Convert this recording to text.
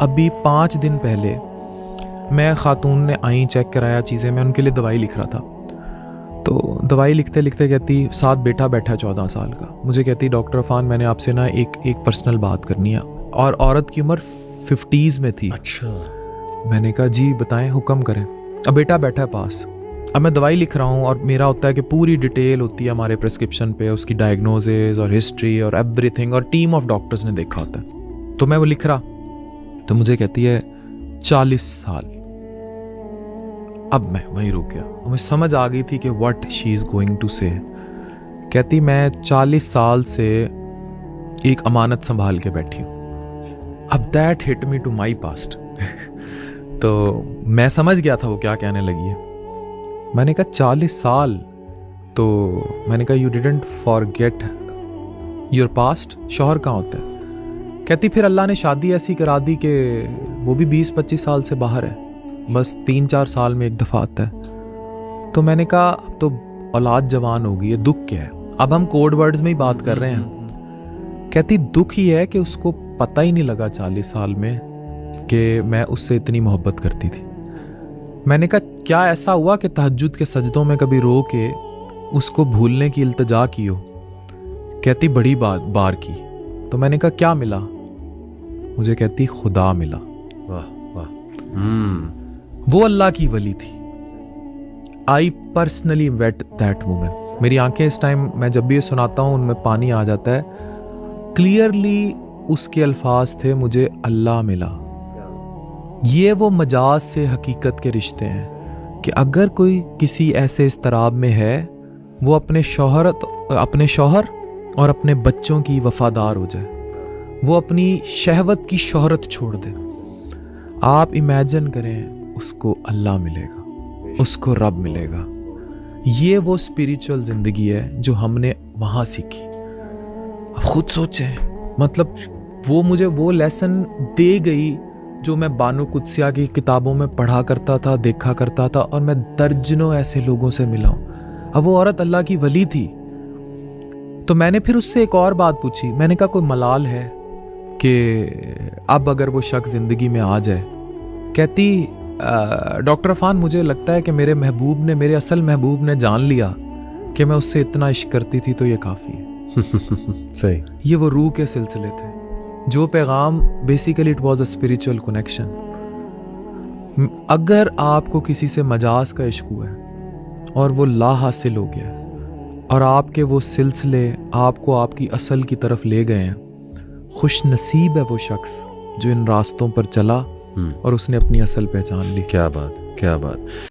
ابھی 5 دن پہلے میں خاتون نے آئیں چیک کرایا چیزیں, میں ان کے لیے دوائی لکھ رہا تھا. تو دوائی لکھتے لکھتے کہتی ساتھ بیٹا بیٹھا 14 سال کا, مجھے کہتی ڈاکٹر عرفان میں نے آپ سے نا ایک پرسنل بات کرنی ہے. اور عورت کی عمر 50s میں تھی. اچھا. میں نے کہا جی بتائیں, حکم کریں. اب بیٹا بیٹھا ہے پاس, اب میں دوائی لکھ رہا ہوں اور میرا ہوتا ہے کہ پوری ڈیٹیل ہوتی ہے ہمارے پرسکرپشن پہ, اس کی ڈائگنوزز اور ہسٹری اور ایوری تھنگ, اور ٹیم آف ڈاکٹرز نے دیکھا ہوتا ہے. تو میں وہ لکھ رہا, تو مجھے کہتی ہے 40 سال. اب میں وہیں رک گیا, مجھے سمجھ آ گئی تھی کہ what she is going to say. کہتی میں 40 سال سے ایک امانت سنبھال کے بیٹھی ہوں. اب that hit me to my past. تو میں سمجھ گیا تھا وہ کیا کہنے لگی ہے. میں نے کہا 40 سال, تو میں نے کہا you didn't forget your past. شوہر کہاں ہوتا ہے؟ کہتی پھر اللہ نے شادی ایسی کرا دی کہ وہ بھی 20-25 سال سے باہر ہے, بس 3-4 سال میں ایک دفعہ آتا ہے. تو میں نے کہا تو اولاد جوان ہو گئی ہے, دکھ کیا ہے؟ اب ہم کوڈ ورڈز میں ہی بات کر رہے ہیں. کہتی دکھ ہی ہے کہ اس کو پتہ ہی نہیں لگا 40 سال میں کہ میں اس سے اتنی محبت کرتی تھی. میں نے کہا کیا ایسا ہوا کہ تہجد کے سجدوں میں کبھی رو کے اس کو بھولنے کی التجا کی ہو؟ کہتی بڑی بار کی. تو میں نے کہا کیا ملا؟ مجھے کہتی خدا ملا. واہ واہ. وہ اللہ کی ولی تھی. I personally wait that woman. میری آنکھیں اس ٹائم میں جب بھی یہ سناتا ہوں ان میں پانی آ جاتا ہے. کلیئرلی اس کے الفاظ تھے مجھے اللہ ملا. یہ وہ مجاز سے حقیقت کے رشتے ہیں کہ اگر کوئی کسی ایسے اضطراب میں ہے وہ اپنے شوہر اور اپنے بچوں کی وفادار ہو جائے, وہ اپنی شہوت کی شہرت چھوڑ دے. آپ امیجن کریں اس کو اللہ ملے گا, اس کو رب ملے گا. یہ وہ اسپریچول زندگی ہے جو ہم نے وہاں سیکھی. اب خود سوچیں, مطلب وہ مجھے وہ لیسن دے گئی جو میں بانو قدسیہ کی کتابوں میں پڑھا کرتا تھا, دیکھا کرتا تھا, اور میں درجنوں ایسے لوگوں سے ملا ہوں. اب وہ عورت اللہ کی ولی تھی. تو میں نے پھر اس سے ایک اور بات پوچھی. میں نے کہا کوئی ملال ہے کہ اب اگر وہ شخص زندگی میں آ جائے؟ کہتی ڈاکٹر عرفان مجھے لگتا ہے کہ میرے محبوب نے, میرے اصل محبوب نے جان لیا کہ میں اس سے اتنا عشق کرتی تھی, تو یہ کافی ہے. صحیح. یہ وہ روح کے سلسلے تھے. جو پیغام basically it was a spiritual connection. اگر آپ کو کسی سے مجاز کا عشق ہوا ہے اور وہ لا حاصل ہو گیا اور آپ کے وہ سلسلے آپ کو آپ کی اصل کی طرف لے گئے ہیں, خوش نصیب ہے وہ شخص جو ان راستوں پر چلا اور اس نے اپنی اصل پہچان لی. کیا بات, کیا بات.